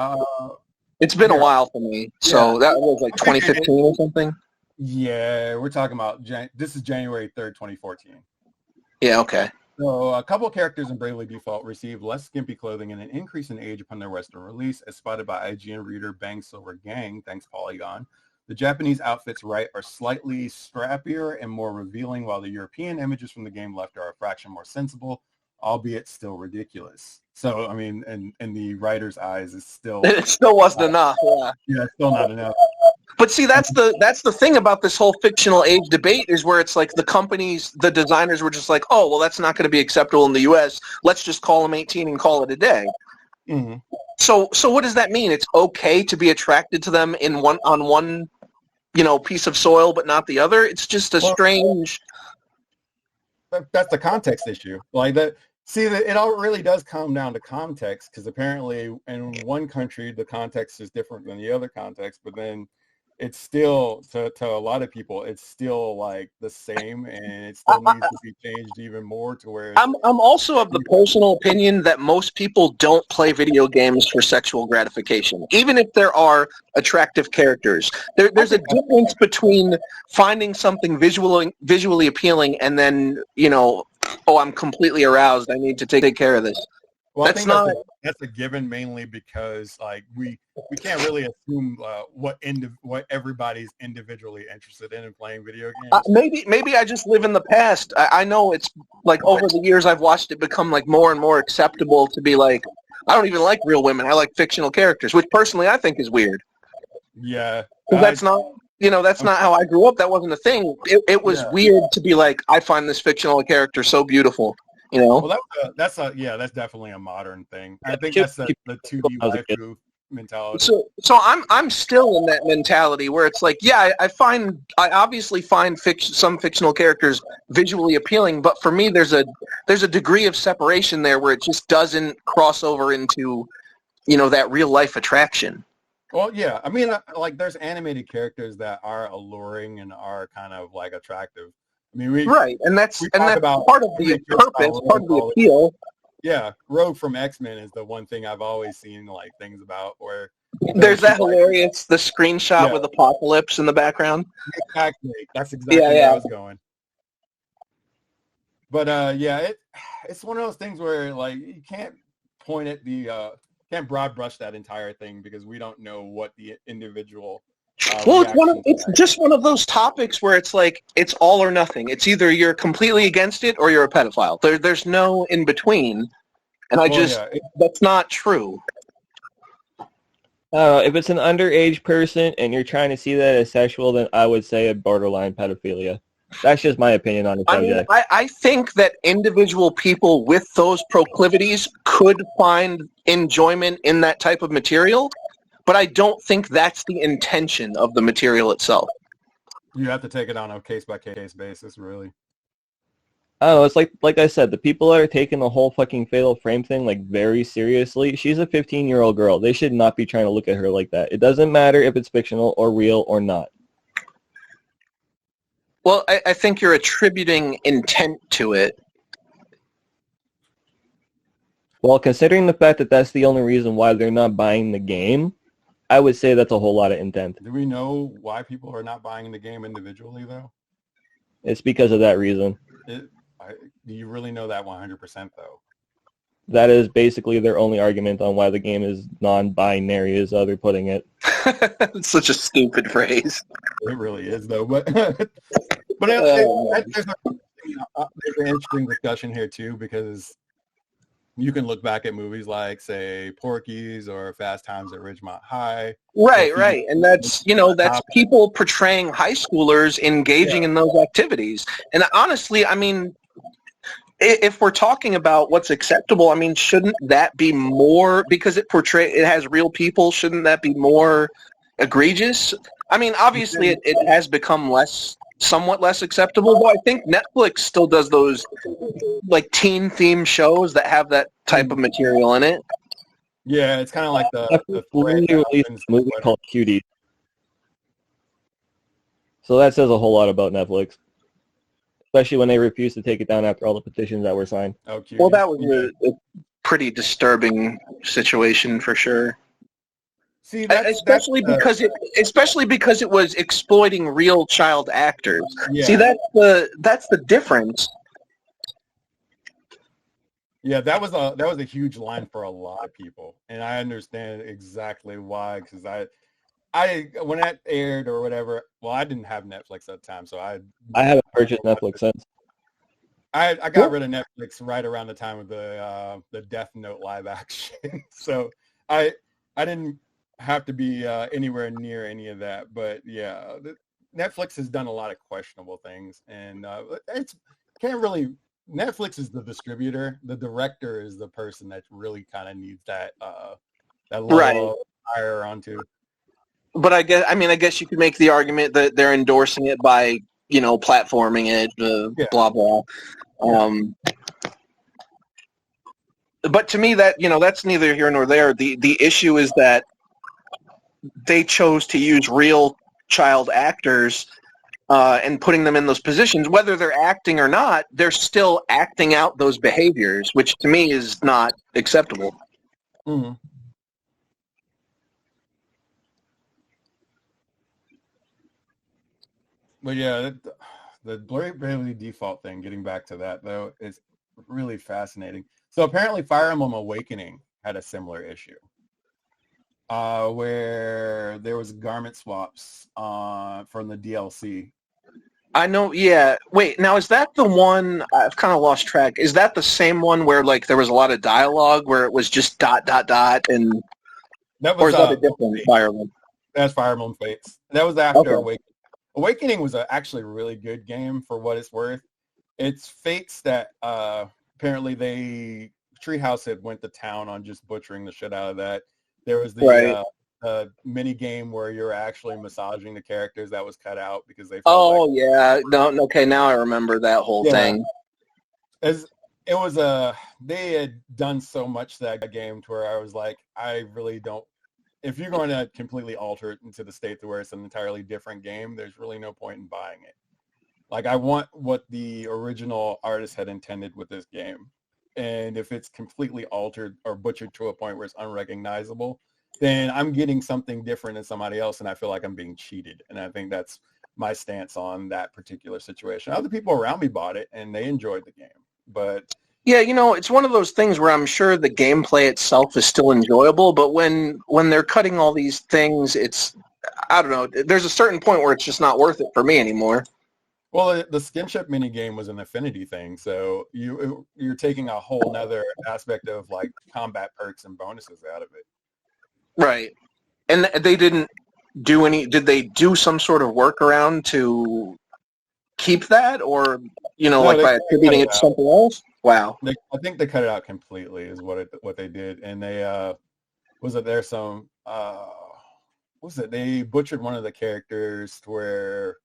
It's been a while for me, so that was like 2015 or something. Yeah, we're talking about this is January 3rd, 2014. Yeah, okay. So a couple of characters in Bravely Default received less skimpy clothing and an increase in age upon their Western release, as spotted by IGN reader Bang Silver Gang, thanks Polygon. The Japanese outfits are slightly strappier and more revealing, while the European images from the game left are a fraction more sensible, albeit still ridiculous. So, I mean, in the writer's eyes, it still wasn't enough. Yeah. Yeah, it's still not enough. But see, that's the thing about this whole fictional age debate is where it's like the companies, the designers were just like, oh, well, that's not going to be acceptable in the U.S. Let's just call them 18 and call it a day. Mm-hmm. So what does that mean? It's okay to be attracted to them on one piece of soil, but not the other? It's just a strange... That's the context issue. Like that. See, it all really does come down to context, because apparently in one country the context is different than the other context, but then it's still to a lot of people it's still like the same, and it still needs to be changed even more to where I'm also of the personal opinion that most people don't play video games for sexual gratification, even if there are attractive characters. There's a difference between finding something visually appealing and then oh, I'm completely aroused, I need to take care of this. Well, that's a given, mainly because like we can't really assume what everybody's individually interested in playing video games. Maybe I just live in the past. I know it's like over the years I've watched it become like more and more acceptable to be like, I don't even like real women. I like fictional characters, which personally I think is weird. Yeah, that's not that's not how I grew up. That wasn't a thing. It was weird to be like, I find this fictional character so beautiful. Well, that's definitely a modern thing. I think that's the 2D waifu mentality. So I'm still in that mentality where it's like, yeah, I obviously find some fictional characters visually appealing, but for me there's a degree of separation there where it just doesn't cross over into that real life attraction. Well, yeah, I mean, like there's animated characters that are alluring and are kind of like attractive. I mean, and that's part of the purpose, part of the appeal. Yeah, Rogue from X-Men is the one thing I've always seen like things about where there's that hilarious the screenshot with Apocalypse in the background. Exactly, that's exactly where I was going. But yeah, it's one of those things where like you can't point at the can't broad brush that entire thing because we don't know what the individual Well, reactions it's are. just one of those topics where it's like it's all or nothing. It's either you're completely against it or you're a pedophile. There's no in between, and that's not true. I don't know. If it's an underage person and you're trying to see that as sexual, then I would say a borderline pedophilia. That's just my opinion on the subject. I think that individual people with those proclivities could find enjoyment in that type of material, but I don't think that's the intention of the material itself. You have to take it on a case-by-case basis, really. I don't know. It's like I said, the people that are taking the whole fucking Fatal Frame thing like very seriously, she's a 15-year-old girl. They should not be trying to look at her like that. It doesn't matter if it's fictional or real or not. Well, I think you're attributing intent to it. Well, considering the fact that that's the only reason why they're not buying the game, I would say that's a whole lot of intent. Do we know why people are not buying the game individually, though? It's because of that reason. Do you really know that 100%, though? That is basically their only argument on why the game is non-binary, is how they're putting it. It's such a stupid phrase. It really is, though. But there's an interesting discussion here, too, because you can look back at movies like, say, Porky's or Fast Times at Ridgemont High. Right. And that's people portraying high schoolers engaging in those activities. And honestly, I mean, if we're talking about what's acceptable, I mean, shouldn't that be more, because it has real people, shouldn't that be more egregious? I mean, obviously it has become somewhat less acceptable, but I think Netflix still does those like teen theme shows that have that type of material in it. Yeah, it's kind of like the released a movie called Cutie. So that says a whole lot about Netflix, especially when they refused to take it down after all the petitions that were signed. Oh, Cutie. Well, that was a pretty disturbing situation for sure. See, especially because it was exploiting real child actors. Yeah. See, that's the difference. Yeah, that was a huge line for a lot of people, and I understand exactly why. Because I when that aired or whatever, well, I didn't have Netflix at the time, so I haven't purchased Netflix since. I got rid of Netflix right around the time of the Death Note live action, so I didn't have to be anywhere near any of that. But yeah, Netflix has done a lot of questionable things, and Netflix is the distributor. The director is the person that really kind of needs that level of hire onto. But I guess you could make the argument that they're endorsing it by, platforming it, blah blah. But to me, that's neither here nor there. The issue is that they chose to use real child actors and putting them in those positions. Whether they're acting or not, they're still acting out those behaviors, which to me is not acceptable. Mm-hmm. But yeah, the bravely default thing, getting back to that, though, is really fascinating. So apparently Fire Emblem Awakening had a similar issue. Where there was garment swaps from the DLC. I know, yeah. Wait, now is that the one, I've kind of lost track, is that the same one where like there was a lot of dialogue where it was just ... and or is that a different Fire Emblem? That's Fire Emblem Fates. That was after Okay. Awakening was actually a really good game for what it's worth. It's Fates that apparently Treehouse had went to town on just butchering the shit out of that. There was the mini game where you're actually massaging the characters that was cut out because they felt okay, now I remember that whole thing. They had done so much to that game to where I was like, I really don't, if you're going to completely alter it into the state to where it's an entirely different game, there's really no point in buying it. Like, I want what the original artist had intended with this game. And if it's completely altered or butchered to a point where it's unrecognizable, then I'm getting something different than somebody else, and I feel like I'm being cheated. And I think that's my stance on that particular situation. Other people around me bought it and they enjoyed the game, but Yeah, it's one of those things where I'm sure the gameplay itself is still enjoyable, but when they're cutting all these things, I don't know, there's a certain point where it's just not worth it for me anymore. Well, the skinship mini game was an affinity thing, so you're taking a whole nother aspect of like combat perks and bonuses out of it. Right. And they didn't did they do some sort of workaround to keep that, or like by attributing it to something else? Wow. I think they cut it out completely is what they did, and they they butchered one of the characters to where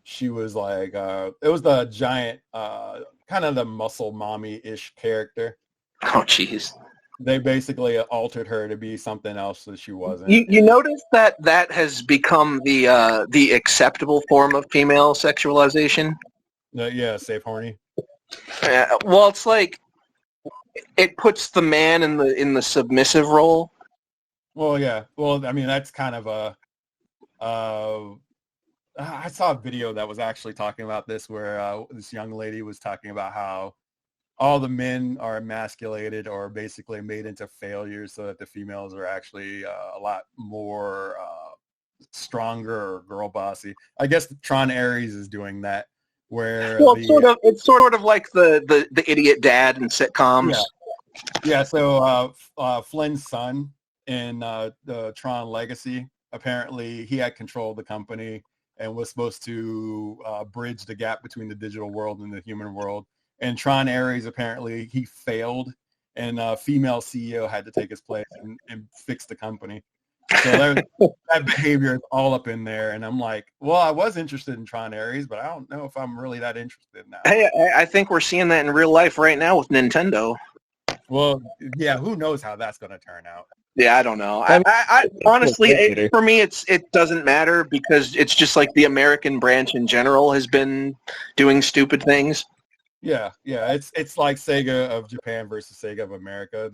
she was like it was the giant kind of the muscle mommy-ish character. Oh jeez. They basically altered her to be something else that she wasn't. You notice that has become the acceptable form of female sexualization? Yeah, safe horny. Well, it's like it puts the man in the submissive role. Well, yeah. Well, I mean, that's kind of I saw a video that was actually talking about this where this young lady was talking about how all the men are emasculated or basically made into failures so that the females are actually a lot more stronger or girl bossy. I guess Tron Ares is doing that. Where it's sort of like the idiot dad in sitcoms. Yeah. So Flynn's son in the Tron Legacy, apparently he had control of the company and was supposed to bridge the gap between the digital world and the human world. And Tron Ares, apparently he failed, and a female CEO had to take his place and fix the company. So that behavior is all up in there, and I'm like, well, I was interested in Tron Ares, but I don't know if I'm really that interested now. Hey, I think we're seeing that in real life right now with Nintendo. Well, yeah, who knows how that's going to turn out? Yeah, I don't know. I honestly, for me, it doesn't matter because it's just like the American branch in general has been doing stupid things. Yeah, it's like Sega of Japan versus Sega of America.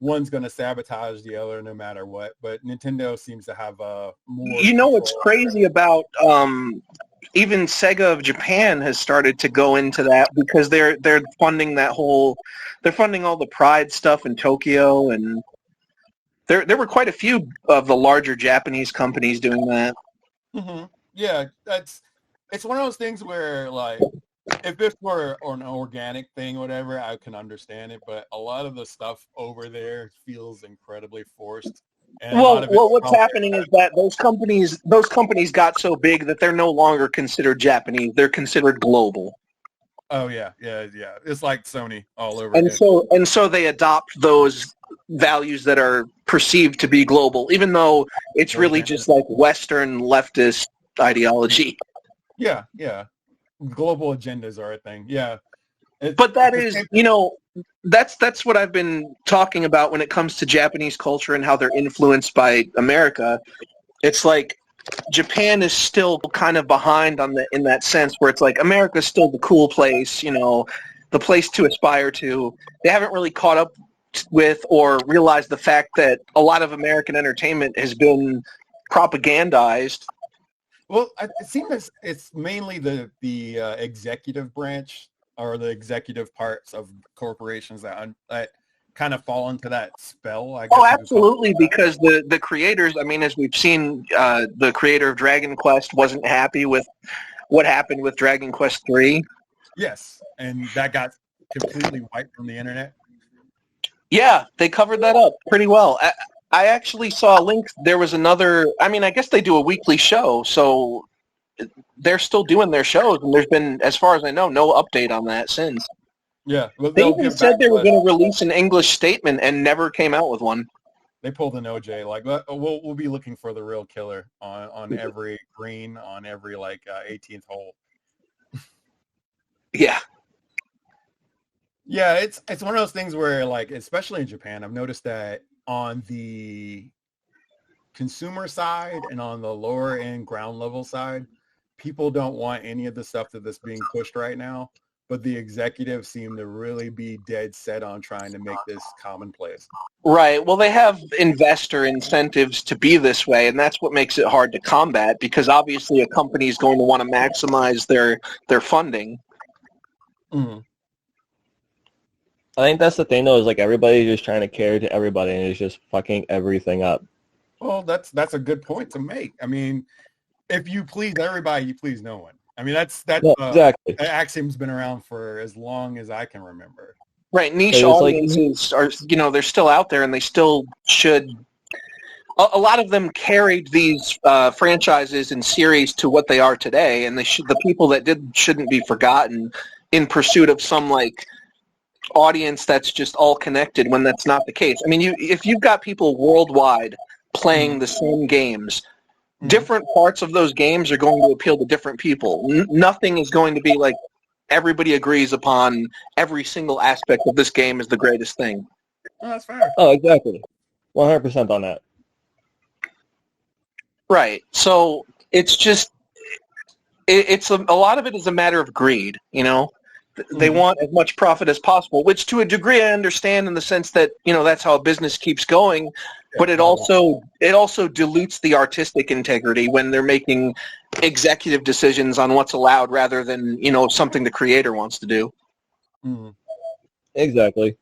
One's going to sabotage the other no matter what, but Nintendo seems to have more. What's crazy about even Sega of Japan has started to go into that because they're funding all the Pride stuff in Tokyo, and there were quite a few of the larger Japanese companies doing that. Mm-hmm. Yeah, it's one of those things where like if this were an organic thing, whatever, I can understand it. But a lot of the stuff over there feels incredibly forced. And what's happening is that those companies got so big that they're no longer considered Japanese; they're considered global. Oh yeah. It's like Sony all over. And so they adopt those values that are perceived to be global, even though it's really just like Western leftist ideology. Yeah. Global agendas are a thing. Yeah. But that is, that's what I've been talking about when it comes to Japanese culture and how they're influenced by America. It's like Japan is still kind of behind in that sense where it's like America's still the cool place, the place to aspire to. They haven't really caught up with or realized the fact that a lot of American entertainment has been propagandized. Well, it seems it's mainly the executive branch or the executive parts of corporations that kind of fall into that spell. I guess. Oh, absolutely, because the creators, I mean, as we've seen, the creator of Dragon Quest wasn't happy with what happened with Dragon Quest 3. Yes, and that got completely wiped from the internet. Yeah, they covered that up pretty well. I actually saw a link. There was another, I mean, I guess they do a weekly show, so they're still doing their shows, and there's been, as far as I know, no update on that since. Yeah. Well, they even said they were going to release an English statement and never came out with one. They pulled an OJ. Like, we'll be looking for the real killer on every green, on every, 18th hole. Yeah. Yeah, it's one of those things where, especially in Japan, I've noticed that on the consumer side and on the lower end ground level side, people don't want any of the stuff that's being pushed right now. but the executives seem to really be dead set on trying to make this commonplace. Right. Well, they have investor incentives to be this way, and that's what makes it hard to combat, because obviously a company is going to want to maximize their funding. Mm-hmm. I think that's the thing, though, is like everybody's just trying to cater to everybody, and it's just fucking everything up. Well, that's a good point to make. I mean, if you please everybody, you please no one. I mean, that's exactly. Axiom's been around for as long as I can remember. Right, niche audiences are, they're still out there, and they still should. A lot of them carried these franchises and series to what they are today, and the people that did shouldn't be forgotten in pursuit of some like audience that's just all connected when that's not the case. I mean, if you've got people worldwide playing the same games, different parts of those games are going to appeal to different people. Nothing is going to be like everybody agrees upon every single aspect of this game is the greatest thing. Oh, that's fair. Oh, exactly. 100% on that. Right. So it's just, it's a lot of it is a matter of greed, They want as much profit as possible, which to a degree I understand in the sense that, that's how a business keeps going, but it also dilutes the artistic integrity when they're making executive decisions on what's allowed rather than, something the creator wants to do. Mm-hmm. Exactly.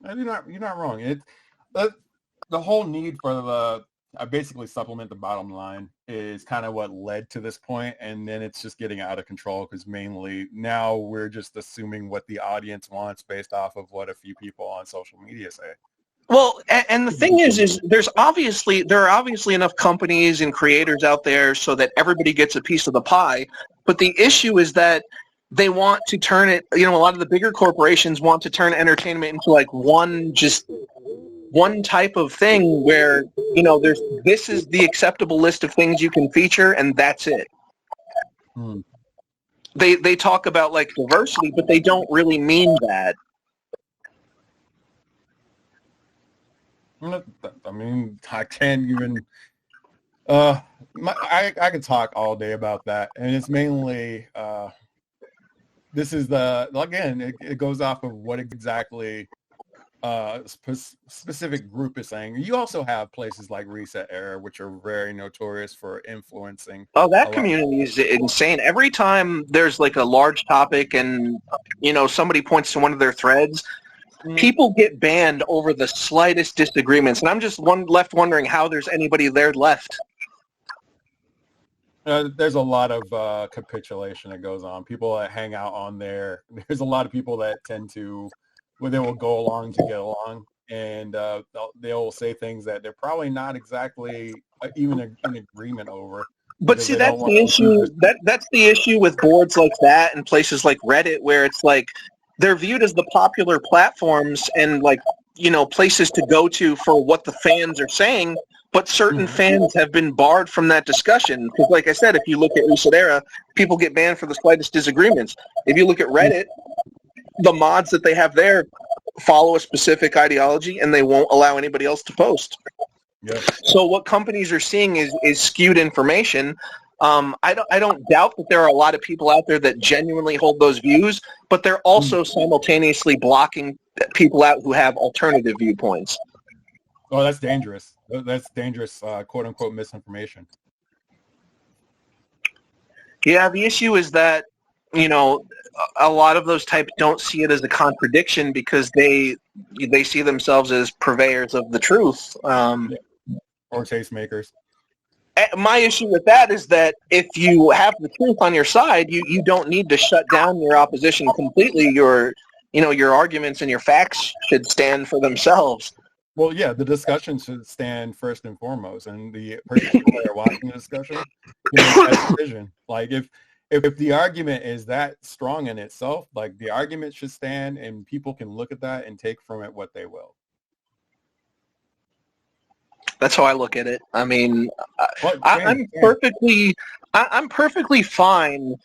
You're not wrong. The whole need for basically supplement the bottom line is kind of what led to this point, and then it's just getting out of control because mainly now we're just assuming what the audience wants based off of what a few people on social media say. Well, and the thing is there are obviously enough companies and creators out there so that everybody gets a piece of the pie, but the issue is that they want to turn it, a lot of the bigger corporations want to turn entertainment into like one type of thing where, this is the acceptable list of things you can feature and that's it. They talk about like diversity, but they don't really mean that. I mean, I can't even, I could talk all day about that. And it's mainly, this is it goes off of what exactly specific group is saying. You also have places like Reset Era, which are very notorious for influencing. Oh, that community is insane. Every time there's like a large topic and, somebody points to one of their threads, people get banned over the slightest disagreements. And I'm just left wondering how there's anybody there left. There's a lot of capitulation that goes on. People that hang out on there. There's a lot of people that tend to, they will go along to get along, and they'll say things that they're probably not exactly even in agreement over. But see, that's the issue. That's the issue with boards like that and places like Reddit, where it's like they're viewed as the popular platforms and like places to go to for what the fans are saying. But certain fans have been barred from that discussion because, like I said, if you look at Reset Era, people get banned for the slightest disagreements. If you look at Reddit, the mods that they have there follow a specific ideology and they won't allow anybody else to post. Yeah. So what companies are seeing is skewed information. I don't doubt that there are a lot of people out there that genuinely hold those views, but they're also simultaneously blocking people out who have alternative viewpoints. Oh, that's dangerous. That's dangerous, quote unquote, misinformation. Yeah, the issue is that, a lot of those types don't see it as a contradiction because they see themselves as purveyors of the truth. Or tastemakers. My issue with that is that if you have the truth on your side, you don't need to shut down your opposition completely. Your arguments and your facts should stand for themselves. Well, yeah, the discussion should stand first and foremost, and the people that are watching the discussion can make that decision. Like if the argument is that strong in itself, like the argument should stand, and people can look at that and take from it what they will. That's how I look at it. I mean, I'm perfectly fine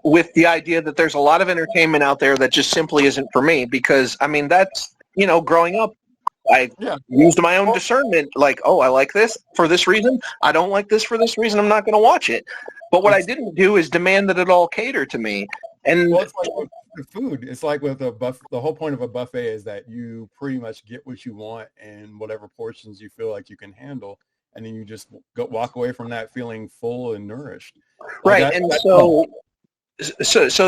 with the idea that there's a lot of entertainment out there that just simply isn't for me because, I mean, that's, growing up, I used my own discernment, like, oh, I like this for this reason. I don't like this for this reason. I'm not going to watch it. But what I didn't do is demand that it all cater to me. And Well, it's like with the food. It's like with a buffet. The whole point of a buffet is that you pretty much get what you want in whatever portions you feel like you can handle, and then you just walk away from that feeling full and nourished. Like right, and so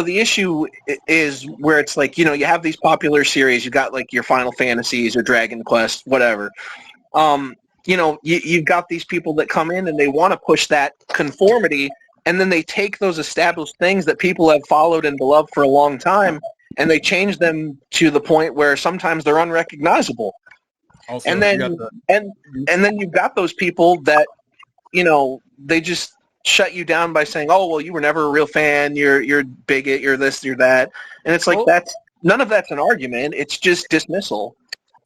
the issue is where it's like, you know, you have these popular series, you got like your Final Fantasies or Dragon Quest, whatever. You know, you've got these people that come in and they want to push that conformity, and then they take those established things that people have followed and beloved for a long time, and they change them to the point where sometimes they're unrecognizable. Also, And then and then you've got those people that, you know, they just shut you down by saying, "Oh, well, you were never a real fan. You're a bigot. You're this. You're that." And it's like none of that's an argument. It's just dismissal.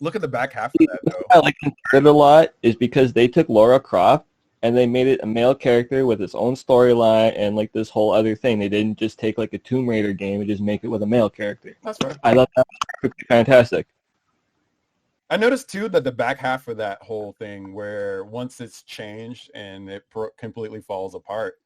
Look at the back half of that, though. I like Uncharted a lot is because they took Lara Croft and they made it a male character with its own storyline and like this whole other thing. They didn't just take like a Tomb Raider game and just make it with a male character. That's right. I thought that was fantastic. I noticed too that the back half of that whole thing, where once it's changed and it completely falls apart,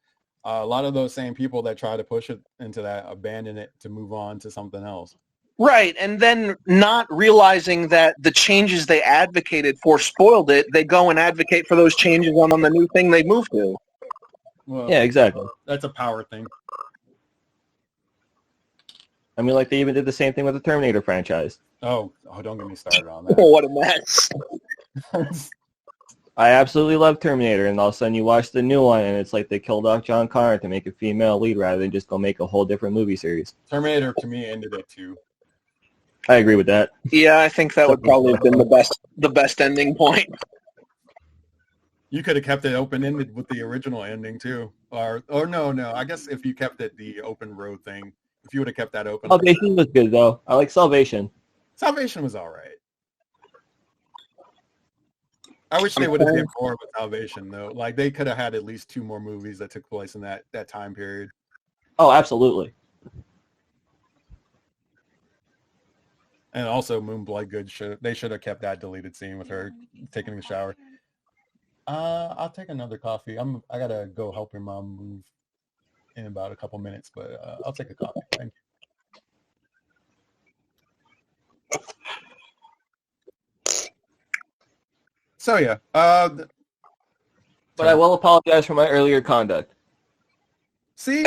a lot of those same people that try to push it into that abandon it to move on to something else. Right, and then not realizing that the changes they advocated for spoiled it, they go and advocate for those changes on the new thing they moved to. Well, Yeah, exactly. That's a power thing. I mean, like they even did the same thing with the Terminator franchise. Oh, don't get me started on that. What a mess. I absolutely love Terminator, and all of a sudden you watch the new one, and it's like they killed off John Connor to make a female lead rather than just go make a whole different movie series. Terminator, to me, ended it too. I agree with that. Yeah, I think that would probably have been the best ending point. You could have kept it open-ended with the original ending too, or no. I guess if you kept it the open road thing, if you would have kept that open. Salvation was good though. I like Salvation. Salvation was all right. I wish they would have did more with Salvation though. Like they could have had at least 2 more movies that took place in that time period. Oh, absolutely. And also Moonblood Good they should have kept that deleted scene with her taking a shower. I'll take another coffee. I gotta go help your mom move in about a couple minutes, but I'll take a coffee. Thank you. So yeah, but I will apologize for my earlier conduct. See,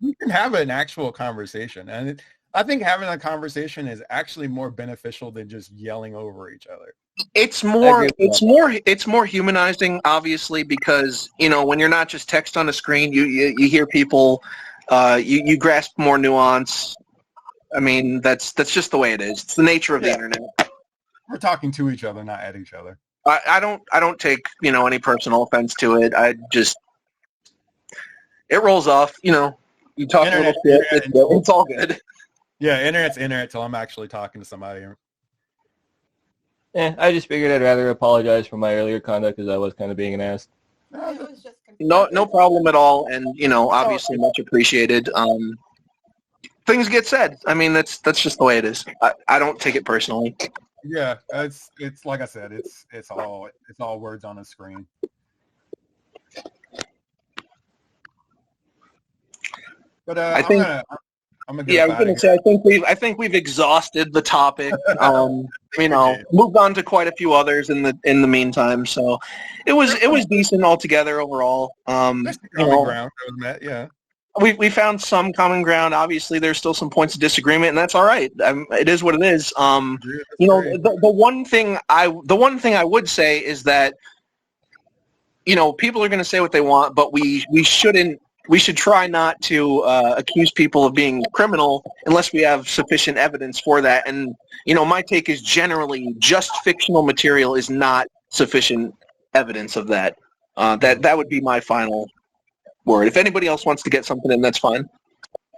you can have an actual conversation, and I think having a conversation is actually more beneficial than just yelling over each other. It's more humanizing, obviously, because, you know, when you're not just text on a screen, you hear people, you grasp more nuance. I mean, that's just the way it is. It's the nature of the internet. We're talking to each other, not at each other. I don't take, you know, any personal offense to it. It rolls off. You know, you talk a little bit. It's all good. Yeah, internet's internet till I'm actually talking to somebody. I just figured I'd rather apologize for my earlier conduct because I was kind of being an ass. No problem at all, and, you know, obviously much appreciated. Things get said. I mean, that's just the way it is. I don't take it personally. Yeah, it's like I said, it's all words on a screen. But I was gonna say I think we've exhausted the topic. You know, moved on to quite a few others in the meantime. So it was decent altogether overall. There's common ground, yeah. We found some common ground. Obviously, there's still some points of disagreement, and that's all right. It is what it is. You know, the one thing I would say is that, you know, people are going to say what they want, but we should try not to accuse people of being criminal unless we have sufficient evidence for that. And, you know, my take is generally just fictional material is not sufficient evidence of that. That would be my final word. If anybody else wants to get something in, that's fine.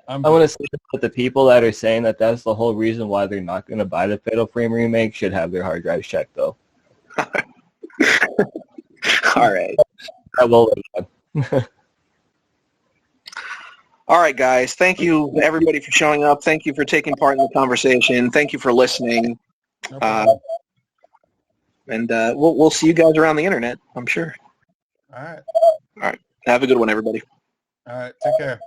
I want to say that the people that are saying that that's the whole reason why they're not going to buy the Fatal Frame remake should have their hard drives checked, though. All right. I will. All right, guys. Thank you, everybody, for showing up. Thank you for taking part in the conversation. Thank you for listening. No and we'll see you guys around the internet, I'm sure. All right. All right. Have a good one, everybody. All right. Take care.